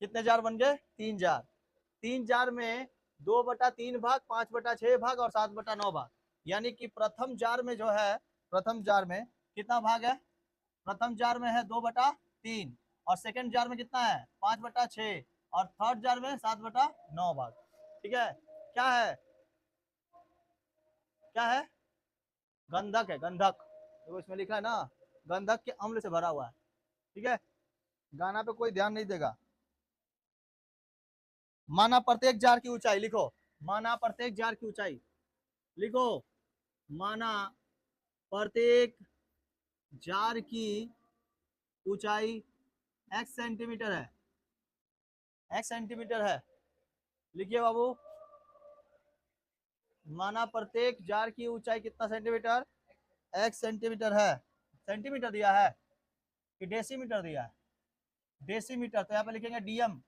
कितने जार बन गए? 3 जार। 3 जार में 2/3 भाग, 5/6 भाग और 7/9 भाग। यानी कि प्रथम जार में जो है, प्रथम जार में कितना भाग है? प्रथम जार में है 2/3 और सेकंड जार में कितना है? 5/6 और थर्ड जार में 7/9 भाग। ठीक है, क्या है? क्या है? गंधक है, गंधक। देखो इसमें लिखा है ना, गंधक के अम्ल से भरा हुआ है। ठीक है, गाना पे कोई ध्यान नहीं देगा। माना प्रत्येक जार की ऊंचाई लिखो, माना प्रत्येक जार की ऊंचाई लिखो। माना प्रत्येक जार की ऊंचाई x सेंटीमीटर है, x सेंटीमीटर है। लिखिए बाबू, माना प्रत्येक जार की ऊंचाई कितना सेंटीमीटर? x सेंटीमीटर है। सेंटीमीटर दिया है कि डेसीमीटर दिया है? डेसीमीटर, तो यहाँ पे लिखेंगे डीएम,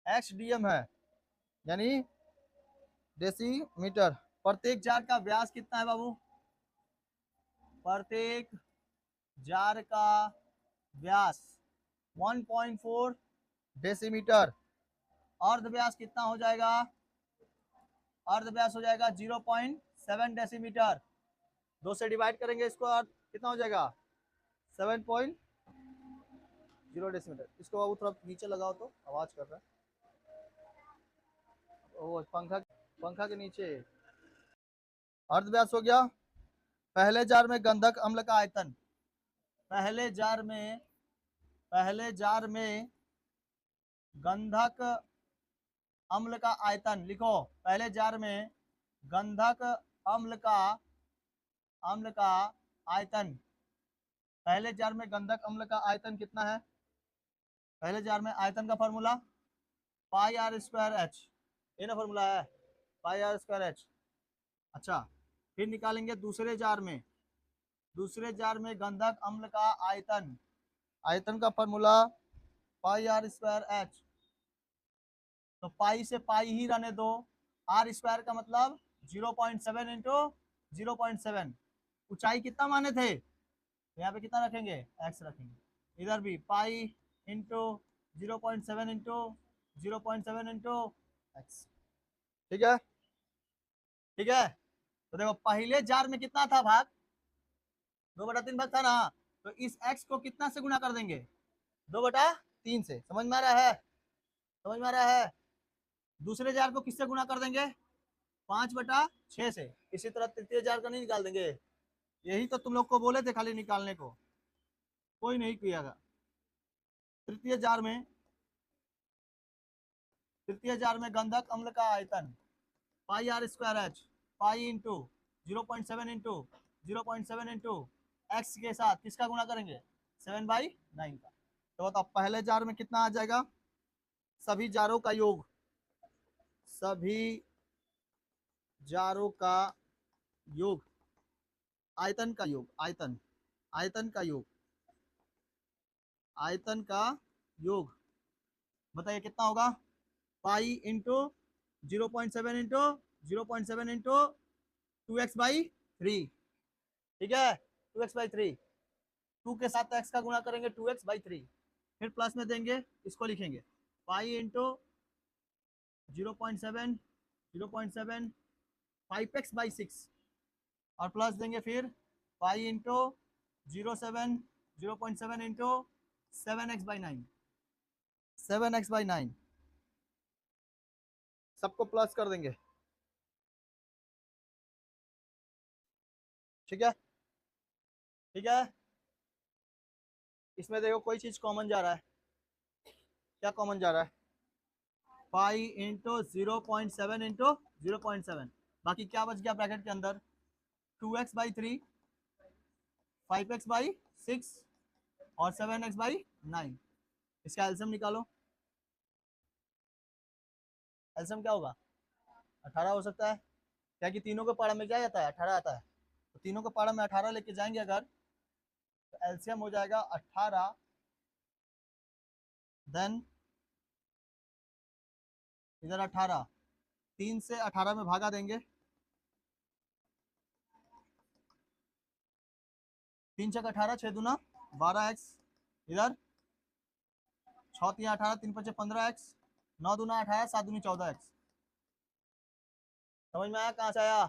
x डीएम है, यानी डेसीमीटर। प्रत्येक जार का व्यास कितना है बाबू? प्रत्येक जार का व्यास 1.4 डेसीमीटर। अर्ध व्यास कितना हो जाएगा? अर्ध व्यास हो जाएगा 0.7 डेसीमीटर। 2 से डिवाइड करेंगे इसको, और कितना हो जाएगा? 7.0 डेसीमीटर। इसको बाबू थोड़ा नीचे लगाओ तो आवाज कर रहा है। ओ पंखा, पंखा के नीचे। अर्ध व्यास हो गया। पहले जार में गंधक अम्ल का आयतन, पहले जार में, पहले जार में गंधक अम्ल का आयतन लिखो। पहले जार में गंधक अम्ल का, अम्ल का आयतन, पहले जार में गंधक अम्ल का आयतन कितना है? पहले जार में आयतन का formula pi R square H, ये ना फॉर्मूला है, पाई आर स्क्वायर एच। अच्छा, फिर निकालेंगे दूसरे जार में, दूसरे जार में गंधक अम्ल का आयतन, आयतन का formula pi R square H. तो पाई से पाई ही रहने दो, आर स्क्वायर का मतलब 0.7 इंटू 0.7। ऊंचाई कितना माने थे? तो यहाँ पे कितना रखेंगे? एक्स रखेंगे। इधर भी पाई इंटू 0.7 इंटू 0.7 इंटू एक्स। ठीक है, ठीक है। तो देखो पहले जार में कितना था भाग? 2/3 भाग था ना। तो इस एक्स को कितना से गुना कर देंगे? 2/3 से। समझ में आ रहा है? समझ में आ रहा है? दूसरे जार को किससे गुना कर देंगे? 5/6 से। इसी तरह तृतीय जार का नहीं निकाल देंगे? यही तो तुम लोग को बोले थे खाली निकालने को, कोई नहीं किया। तृतीय जार में, तृतीय जार में गंधक अम्ल का आयतन pi R square H, pi into 0.7 into 0.7 into X के साथ किसका गुणा करेंगे? 7/9 का। तो बताओ पहले जार में कितना आ जाएगा? सभी जारों का योग, सभी जारों का योग, आयतन का योग, आयतन, आयतन का योग, आयतन का योग। बताइए कितना होगा? पाई इंटू 0.7 इंटू 0.7 इंटू 2x/3। ठीक है, 2x/3। 2 के साथ x का गुणा करेंगे 2x/3, फिर प्लस में देंगे, इसको लिखेंगे पाई इंटू 0.7 0.7 5x/6 और प्लस देंगे फिर पाई इंटू 0.7 इंटू 7x/9, 7x/9 सबको प्लस कर देंगे। ठीक है, ठीक है। इसमें देखो कोई चीज कॉमन जा रहा है, क्या कॉमन जा रहा है? पाई इंटू 0.7 इंटू 0.7, बाकी क्या बच गया ब्रैकेट के अंदर? 2x/3, 5x/6 और 7x/9। इसका एल्सियम निकालो। एल्सियम क्या होगा? 18 हो सकता है, क्या कि तीनों के पारा में क्या आता है? 18 आता है। तो तीनों के पारा में 18 लेके जाएंगे अगर, तो एल्सियम हो जाएगा 18। देन इधर 18, 3 से 18 में भागा देंगे, 3 छक 18, 6 दूना 12x, इधर 6 3 18, 3 5 15x, 9 दूना 18, 7 दूनी 14x। समझ में आया कहाँ से आया?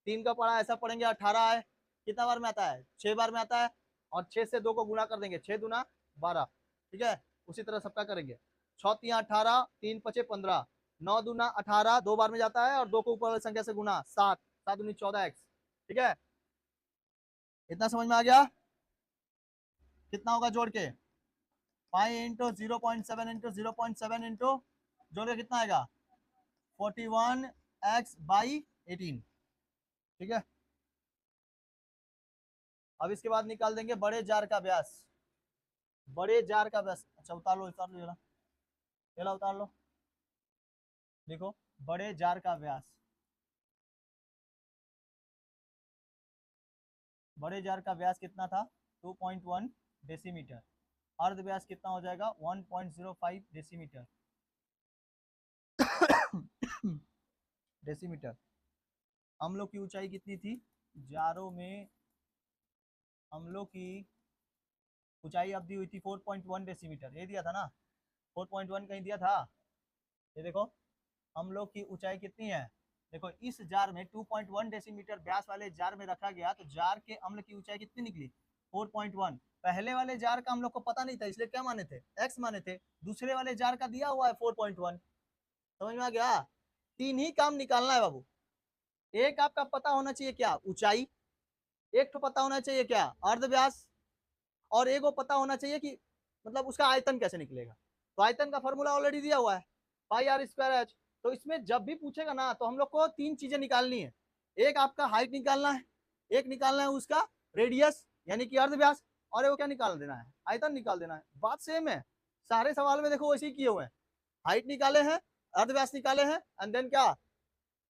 3 का पढ़ा ऐसा पढ़ेंगे, 18 है, कितना बार में आता है? 6 बार में आता है, और 6 से 2 को गुणा कर देंगे, 6 दूना 12, ठीक है। उसी तरह सबका करेंगे, 6 3 18, 3 5 15, 9 दूना 18, 2 बार में जाता है, और 2 को ऊपर वाली संख्या से गुना, 7, 7 दूनी 14x, ठीक है। इतना समझ में आ गया? कितना होगा जोड़ के? 5 इंटू 0.7 इंटू 0.7 इंटू जोड़ के कितना आएगा? 41x/18, ठीक है। अब इसके बाद निकाल देंगे बड़े जार का व्यास। बड़े जार का व्यास, अच्छा उतार लो जरा, ये ला उतार लो, देखो बड़े जार का व्यास, बड़े जार का व्यास कितना था? 2.1 डेसीमीटर। अर्ध व्यास कितना हो जाएगा? 1.05 डेसीमीटर। डेसीमीटर। अम्लों की ऊंचाई कितनी थी? जारों में अम्लों की ऊंचाई अब दी हुई थी 4.1 डेसीमीटर, ये दिया था ना? 4.1 कहीं दिया था? ये देखो अम्लों की ऊंचाई कितनी है, देखो इस जार में 2.1 डेसीमीटर व्यास वाले जार में रखा गया, तो जार के अम्ल की ऊंचाई कितनी निकली? 4.1। पहले वाले जार का हम लोग को पता नहीं था, इसलिए क्या माने थे? x माने थे। दूसरे वाले जार का दिया हुआ है 4.1। समझ में आ गया? 3 ही काम निकालना है बाबू। एक आपका पता होना चाहिए क्या? ऊंचाई। एक तो पता होना चाहिए क्या? अर्ध व्यास। और एक वो पता होना चाहिए कि मतलब उसका आयतन कैसे निकलेगा। तो आयतन का फॉर्मूला ऑलरेडी दिया हुआ है, पाई आर स्क्वायर एच। तो इसमें जब भी पूछेगा ना, तो हम लोग को 3 चीजें निकालनी है। एक आपका हाइट निकालना है, एक निकालना है उसका रेडियस यानी कि अर्ध व्यास, और वो क्या निकाल देना है? आयतन निकाल देना है। बात सेम है, सारे सवाल में देखो वैसे ही किए हुए हैं। हाइट निकाले हैं, अर्ध व्यास निकाले हैं, एंड देन क्या?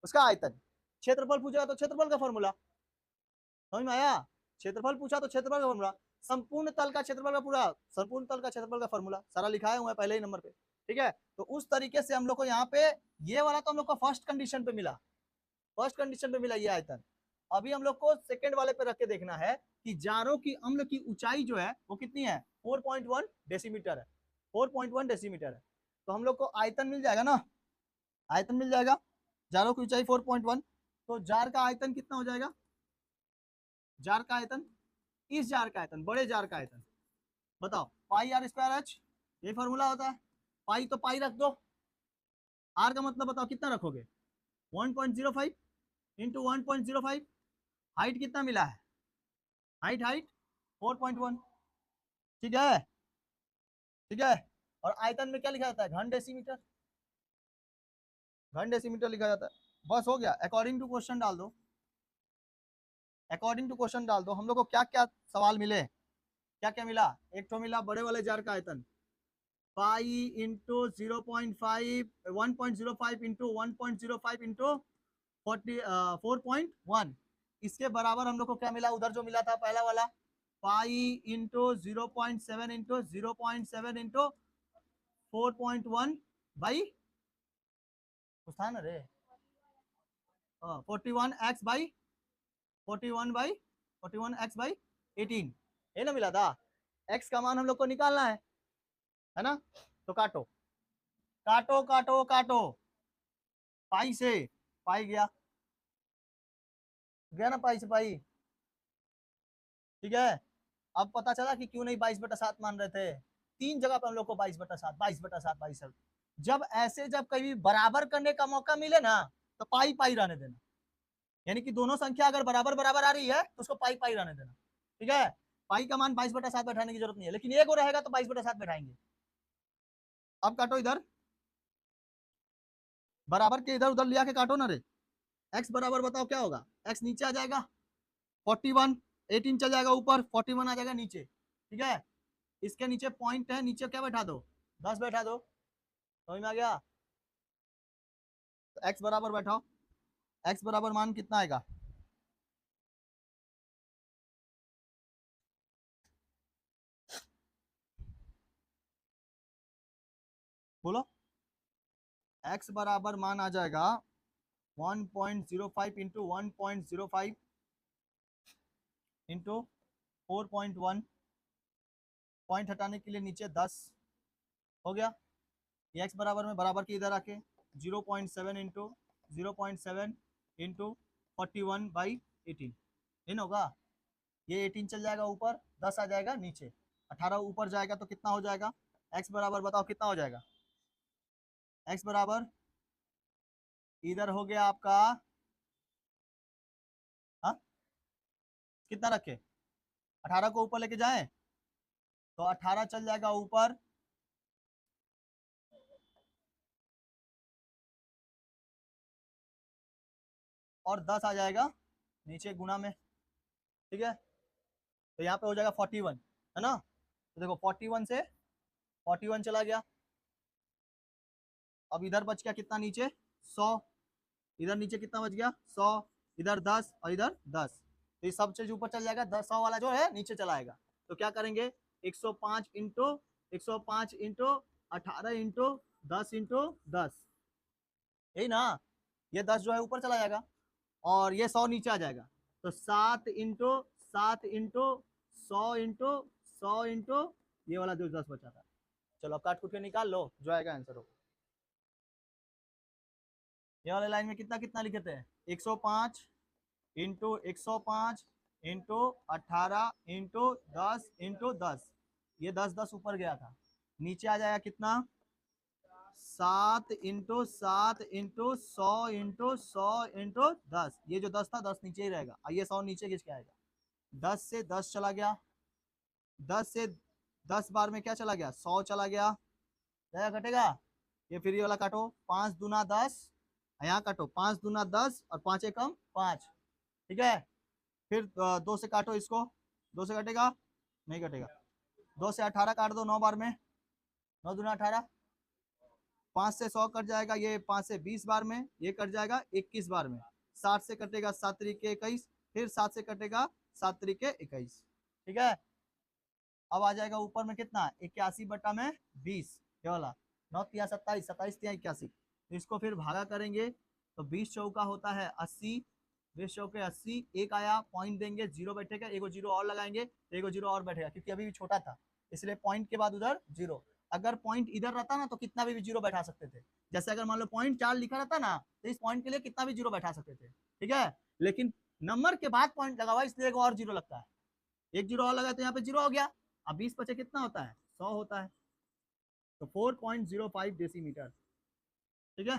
उसका आयतन। क्षेत्रफल पूछेगा तो क्षेत्रफल का फॉर्मूला। समझ में आया? क्षेत्रफल पूछा तो क्षेत्रफल का फॉर्मूला। संपूर्ण तल का क्षेत्रफल का पूरा, संपूर्ण तल का क्षेत्रफल का फॉर्मूला सारा लिखा है हुआ है पहले ही नंबर पे, ठीक है। तो उस तरीके से हम लोग को यहाँ पे ये वाला तो हम लोग को फर्स्ट कंडीशन पे मिला, फर्स्ट कंडीशन पे मिला ये आयतन। अभी हम लोग को सेकंड वाले पे रख के देखना है कि जारों की अम्ल की ऊंचाई जो है वो कितनी है? 4.1 डेसीमीटर है, 4.1 डेसीमीटर है। तो हम लोग को आयतन मिल जाएगा ना, आयतन मिल जाएगा। जारों की ऊंचाई 4.1, तो जार का आयतन कितना हो जाएगा? जार का आयतन, इस जार का आयतन, बड़े जार का आयतन बताओ, पाई आर स्क्वायर एच, ये फॉर्मूला होता है। पाई तो पाई रख दो, आर का मतलब बताओ कितना रखोगे? 1.05 इंटू 1.05। हाइट कितना मिला है? हाइट हाइट 4.1, ठीक है, ठीक है। और आयतन में क्या लिखा जाता है? घन डेसीमीटर, घन डेसीमीटर लिखा जाता है। बस हो गया। अकॉर्डिंग टू क्वेश्चन डाल दो, अकॉर्डिंग टू क्वेश्चन डाल दो। हम लोग को क्या क्या सवाल मिले, क्या क्या मिला? एक तो मिला बड़े वाले जार का आयतन, पाई इंटू 0.5, 1.05 इंटू 1.05 इंटू 4.1। इसके बराबर हम लोग को क्या मिला? उधर जो मिला था पहला वाला, पाई इंटू 0.7 इंटू 0.7 इंटू 4.1 भाई, कुछ था ना रे, 41x/, 41x/18, ये ना मिला था। x का मान हम लोग को निकालना है ना? तो काटो काटो काटो काटो, पाई से पाई गया, गया ना पाई से पाई, ठीक है। अब पता चला कि क्यों नहीं 22/7 मान रहे थे। 3 जगह पर हम लोग को 22/7, 22/7, 22। जब ऐसे जब कभी बराबर करने का मौका मिले ना, तो पाई पाई रहने देना, यानी कि दोनों संख्या अगर बराबर बराबर आ रही है तो उसको पाई पाई रहने देना, ठीक है। पाई का मान 22/7 बैठाने की जरूरत नहीं है, लेकिन एक और रहेगा तो 22/7 बैठाएंगे। अब काटो इधर, बराबर के इधर उधर लिया के काटो ना रे। एक्स बराबर बताओ क्या होगा? एक्स नीचे आ जाएगा 41, 18 चल जाएगा ऊपर, 41 आ जाएगा नीचे, ठीक है। इसके नीचे पॉइंट है, नीचे क्या बैठा दो? 10 बैठा दो। समझ में आ गया? तो एक्स बराबर बैठाओ, एक्स बराबर मान कितना आएगा? बोलो। एक्स बराबर मान आ जाएगा 1.05 इंटू 1.05 इंटू 4.1, पॉइंट हटाने के लिए नीचे 10, हो गया। ये x बराबर में बराबर के इधर आके 0.7 इंटू 0.7 इंटू 41/18 इन होगा। ये 18 चल जाएगा ऊपर, 10 आ जाएगा नीचे, 18 ऊपर जाएगा तो कितना हो जाएगा? x बराबर बताओ कितना हो जाएगा? x बराबर इधर हो गया आपका, हाँ कितना रखे? 18 को ऊपर लेके जाएं तो 18 चल जाएगा ऊपर, और 10 आ जाएगा नीचे गुना में, ठीक है। तो यहाँ पे हो जाएगा 41, है ना। तो देखो 41 से 41 चला गया, अब इधर बच गया कितना नीचे? 100। इधर नीचे कितना बच गया? 100। इधर 10 और इधर 10, तो ये सब चीज ऊपर चल जाएगा, 10 100 वाला जो है नीचे चला आएगा। तो क्या करेंगे? 105 इंटू 105 इंटू 18 इंटू 10 इंटू 10, यही ना। ये 10 जो है ऊपर चला जाएगा और ये 100 नीचे आ जाएगा। तो 7 इंटू 7 इंटू 100 इंटू 100 इंटू ये वाला जो 10 बचा था। चलो काट कूट के निकाल लो, जो आएगा आंसर हो। ये वाले लाइन में कितना कितना लिखे थे? 105 इंटू 105 इंटू 18 इंटू 10 इंटू 10, ये 10 10 ऊपर गया था, नीचे आ जाएगा कितना? 7 इंटू 7 इंटू 100 इंटू 100 इंटू 10, ये जो 10 था 10 नीचे ही रहेगा, ये 100 नीचे खींच के आएगा। 10 से 10 चला गया, 10 से 10 बार में क्या चला गया? 100 चला गया, क्या घटेगा? ये फिर ये वाला काटो, 5 दूना 10, यहाँ काटो 5 दूना 10 और 5 एकम 5, ठीक है। फिर 2 से काटो इसको, 2 से कटेगा नहीं कटेगा, 2 से 18 काट दो 9 बार में, 9 दूना 18, 5 से 100 कट जाएगा, ये 5 से 20 बार में, ये कट जाएगा 21 बार में, 60 से कटेगा 7 तरीके 21, फिर 7 से कटेगा 7 तरीके 21, ठीक है। अब आ जाएगा ऊपर में कितना? 81/20, ये वाला 9 तिया 27, 27 तिया 81, तो इसको फिर भागा करेंगे तो 20 चौका होता है 80, 20 चौके 80, एक आया पॉइंट देंगे, जीरो बैठेगा, एक जीरो और लगाएंगे तो एक जीरो और बैठेगा, क्योंकि अभी भी छोटा था इसलिए पॉइंट के बाद उधर जीरो। अगर पॉइंट इधर रहता ना तो कितना भी जीरो बैठा सकते थे, जैसे अगर मान लो पॉइंट 4 लिखा रहता ना तो इस पॉइंट के लिए कितना भी जीरो बैठा सकते थे, ठीक है। लेकिन नंबर के बाद पॉइंट लगा हुआ इसलिए एक और जीरो लगता है, एक जीरो और लगा तो यहाँ पे जीरो हो गया। अब 20 बचे कितना होता है? 100 होता है, तो 4.05 डेसीमीटर, ठीक है।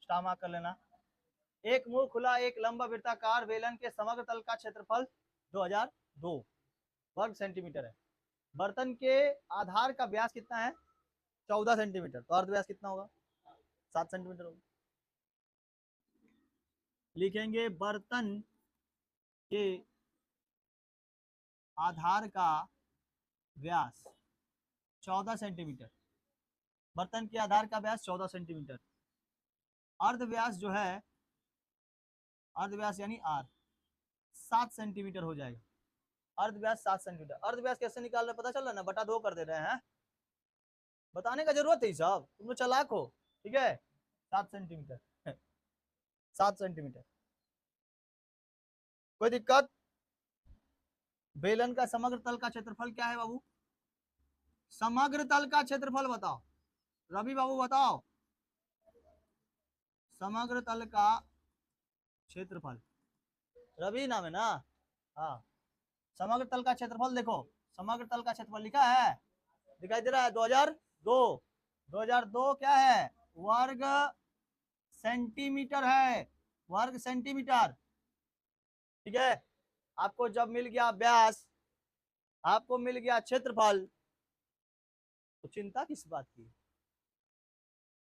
स्टार मार्क कर लेना। एक मुंह खुला एक लंबा वृत्ताकार बेलन के समग्र तल का क्षेत्रफल 2002 वर्ग सेंटीमीटर है। बर्तन के आधार का व्यास कितना है? 14 सेंटीमीटर, तो अर्ध व्यास कितना होगा? 7 सेंटीमीटर होगा। लिखेंगे बर्तन के आधार का व्यास 14 सेंटीमीटर, बर्तन के आधार का व्यास 14 सेंटीमीटर, अर्ध व्यास जो है, अर्ध व्यास यानी आर 7 सेंटीमीटर हो जाएगा। अर्ध व्यास 7 सेंटीमीटर, अर्ध व्यास कैसे निकाल रहे पता चल रहा है ना, बटा 2 कर दे रहे हैं, बताने का जरूरत है साहब, तुम लोग चालाक हो, ठीक है। 7 सेंटीमीटर 7 सेंटीमीटर, कोई दिक्कत? बेलन का समग्र तल का क्षेत्रफल क्या है बाबू? समग्र तल का क्षेत्रफल बताओ, रवि बाबू बताओ, समग्र तल का क्षेत्रफल, रवि नाम है ना, हाँ। समग्र तल का क्षेत्रफल देखो, समग्र तल का क्षेत्रफल लिखा है, दिखाई दे रहा है, 2002, 2002 क्या है? वर्ग सेंटीमीटर है, वर्ग सेंटीमीटर, ठीक है। आपको जब मिल गया व्यास, आपको मिल गया क्षेत्रफल, तो चिंता किस बात की?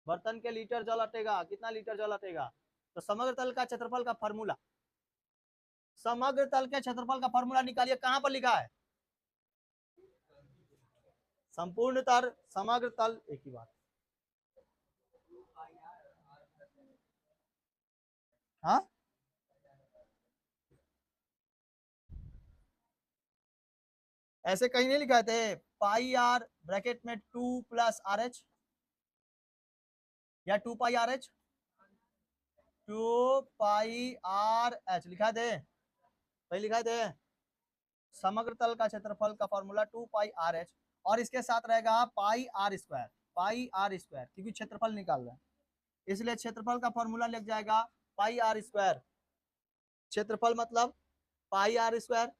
बर्तन के लीटर जल अटेगा, कितना लीटर जल अटेगा? तो समग्र तल का क्षेत्रफल का फॉर्मूला, समग्र तल के क्षेत्रफल का फॉर्मूला निकालिए, कहां पर लिखा है? संपूर्ण तल, समग्र तल एक ही बात, हाँ। ऐसे कहीं नहीं लिखा थे, पाई आर ब्रैकेट में 2 प्लस आर एच, या 2 पाई आर एच, 2 पाई आर एच लिखा थे, वही लिखा थे। समग्र तल का क्षेत्रफल का फॉर्मूला 2 पाई आर एच, और इसके साथ रहेगा pi R square, pi R square, क्योंकि क्षेत्रफल निकाल रहे हैं इसलिए क्षेत्रफल का फॉर्मूला लग जाएगा पाई आर स्क्वायर। क्षेत्रफल मतलब पाई आर स्क्वायर,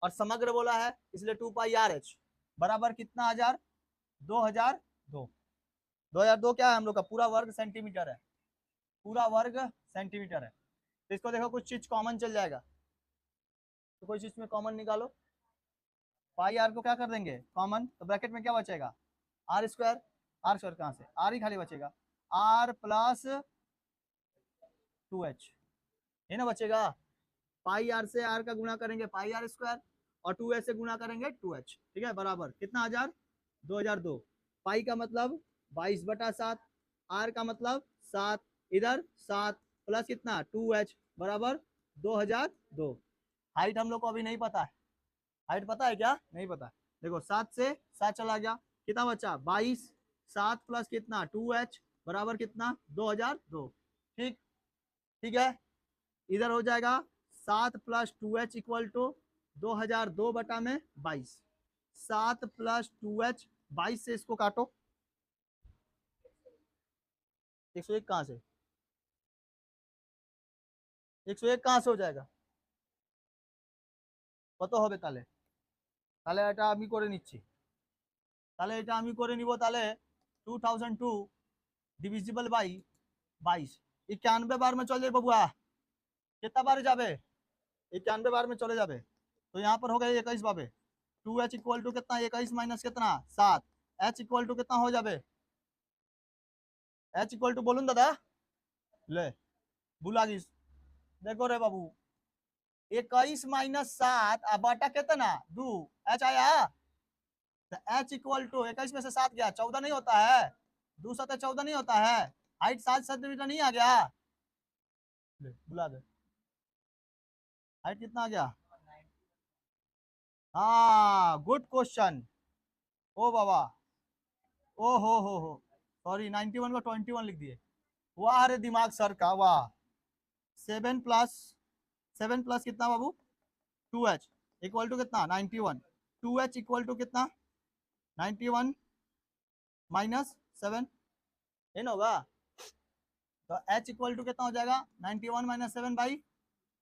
और समग्र बोला है इसलिए 2 पाई आर एच बराबर कितना 2002। 2002 क्या है हम लोग का पूरा वर्ग सेंटीमीटर है, पूरा वर्ग सेंटीमीटर है। तो इसको देखो कुछ चीज कॉमन चल जाएगा, तो कोई चीज में कॉमन निकालो, पाई आर को क्या कर देंगे कॉमन, तो ब्रैकेट में क्या बचेगा आर स्क्वायर, आर स्क्वायर कहाँ से, आर ही खाली बचेगा, आर प्लस 2h है ना बचेगा। पाई आर से आर का गुणा करेंगे पाई आर स्क्वायर, और 2h से गुणा करेंगे 2h, ठीक है, बराबर कितना 2002। पाई का मतलब 22/7, आर का मतलब 7, इधर 7 प्लस कितना 2h बराबर 2002। हाइट हम लोग को अभी नहीं पता है, हाइट पता है क्या, नहीं पता। देखो 7 से 7 चला गया, कितना बचा 22, 7 प्लस कितना 2h बराबर कितना 2002। ठीक, ठीक है, इधर हो जाएगा 7 प्लस 2h इक्वल टू 2002 बटा में 22, 7 प्लस 2h, 22 से इसको काटो, 101 कहाँ से, 101 कहाँ से हो जाएगा কত হবে তাহলে, তাহলে এটা আমি করে নিচ্ছি, তাহলে এটা আমি করে নিব, তাহলে 2002 डिविजिबल बाई 22, 91 बार में चल जाए बबुआ, कितना बार जाबे 91 बार में चले जाबे, तो यहाँ पर हो गए 21 बाबे, 2h इक्वल टू कितना 21 माइनस कितना 7, h इक्वल टू कितना हो जाबे, h इक्वल टू बोलून दादा ले भूला गई, देखो रे बाबू 21 माइनस 7 बटा कितना 2, h आया, तो h इक्वल टू 21 में से 7 गया 14 नहीं होता है, 2 7 14 नहीं होता है, हाइट 7 सेंटीमीटर नहीं आ गया, ले बुला दे, हाइट कितना आ गया, हाँ गुड क्वेश्चन, ओ बाबा, ओ हो सॉरी 91 को 21 लिख दिए, वाह रे दिमाग सर का वाह। 7 प्लस कितना बाबू 2h इक्वल टू कितना 91, 2h इक्वल टू कितना 91 माइनस 7 है ना होगा, तो h इक्वल टू कितना हो जाएगा 91 minus 7 by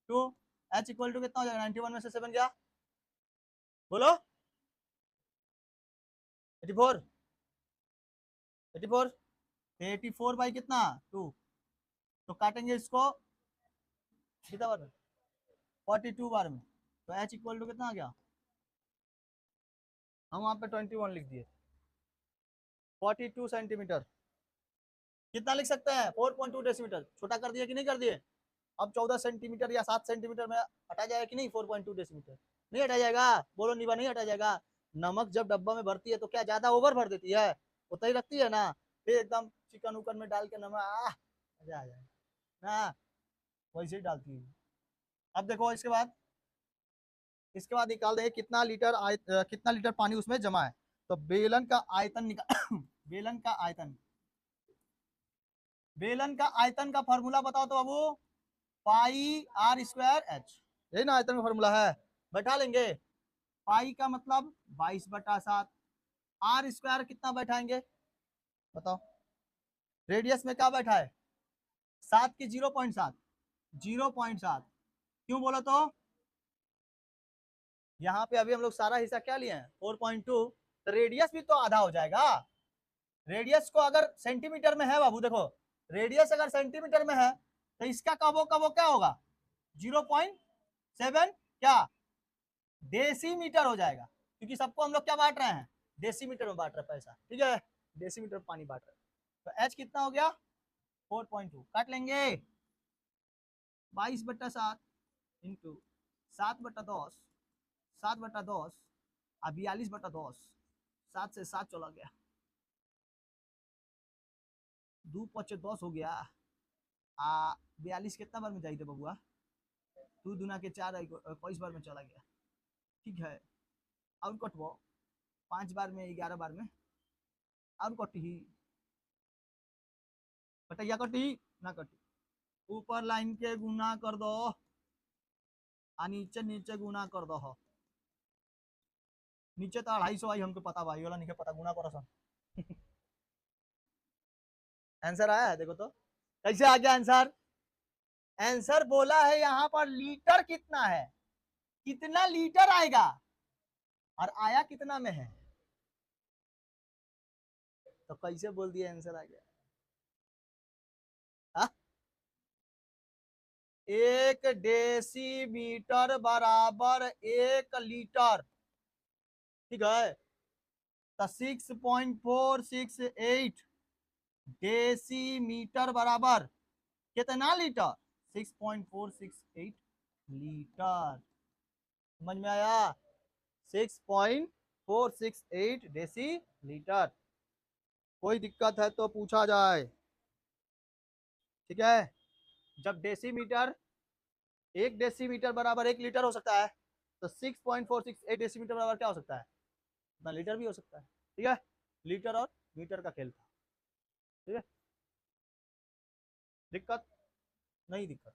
2, h equal to कितना हो जाएगा 91 में से 7 क्या बोलो 84, 84, 84 बाई कितना 2, तो काटेंगे इसको कितना बार में 42 बार में, तो h इक्वल टू कितना आ गया, हम वहां पे 21 लिख दिए, 42 सेंटीमीटर, कितना लिख सकते हैं 4.2 डेसीमीटर, छोटा कर दिए कि नहीं कर दिए, अब 14 सेंटीमीटर या 7 सेंटीमीटर में हटा जाएगा कि नहीं 4.2 डेसीमीटर, नहीं हटा जाएगा, बोलो निभा नहीं हटा जाएगा। नमक जब डब्बा में भरती है तो क्या ज्यादा ओवर भर देती है, उतना ही रखती है ना, फिर एकदम चिकन उकन में डाल के नमक मजा आ जाए ना, वैसे ही डालती है। अब देखो इसके बाद निकाल दें कितना लीटर पानी उसमें जमा है, तो बेलन का आयतन निकाल बेलन का आयतन, बेलन का आयतन का फॉर्मूला बताओ तो बाबू, पाई आर स्क्वायर एच, यही ना आयतन का फॉर्मूला है, बैठा लेंगे, पाई का मतलब 22/7, आर स्क्वायर कितना बैठाएंगे बताओ, रेडियस में क्या बैठा है 7 की 0.7, 0.7 क्यों बोला, तो यहाँ पे अभी हम लोग सारा हिस्सा क्या लिए हैं 4.2, तो रेडियस भी तो आधा हो जाएगा, रेडियस को अगर सेंटीमीटर में है बाबू, देखो रेडियस अगर सेंटीमीटर में है तो इसका कबो कबो क्या होगा 0.7 क्या डेसीमीटर हो जाएगा, क्योंकि सबको हम लोग क्या बांट रहे हैं डेसीमीटर में बांट रहे हैं पैसा, ठीक है, डेसीमीटर पानी बांट रहे हैं, तो एच कितना हो गया 4.2, काट लेंगे 22/7 इंटू 7/10, 7/10 और 42/10, 7 से 7 चला गया, 2×5 = 10 हो गया, 42 कितना बार में जाइए बबुआ, 2 दूना के 4 21 बार में चला गया, ठीक है, और कटबो 5 बार में 11 बार में, और कटी कटैया कटी ना कटी, ऊपर लाइन के गुना कर दो और नीचे नीचे गुना कर दो, नीचे तो 250 आई, हमको पता भाई वाला नहीं पता, गुना करो सन। आंसर आया है देखो तो, कैसे आ गया आंसर? आंसर बोला है यहाँ पर लीटर कितना है, कितना लीटर आएगा, और आया कितना में है, तो कैसे बोल दिया आंसर आ गया? हा? 1 डेसीमीटर बराबर 1 लीटर, ठीक है। तो 6.468 डेसीमीटर बराबर कितना लीटर? 6.468 लीटर। समझ में आया? 6.468 डेसी लीटर। कोई दिक्कत है तो पूछा जाए, ठीक है। जब डेसीमीटर, 1 डेसीमीटर बराबर 1 लीटर हो सकता है, तो 6.468 डेसीमीटर बराबर क्या हो सकता है? इतना लीटर भी हो सकता है, ठीक है। लीटर और मीटर का खेल था, ठीक है। दिक्कत नहीं, दिक्कत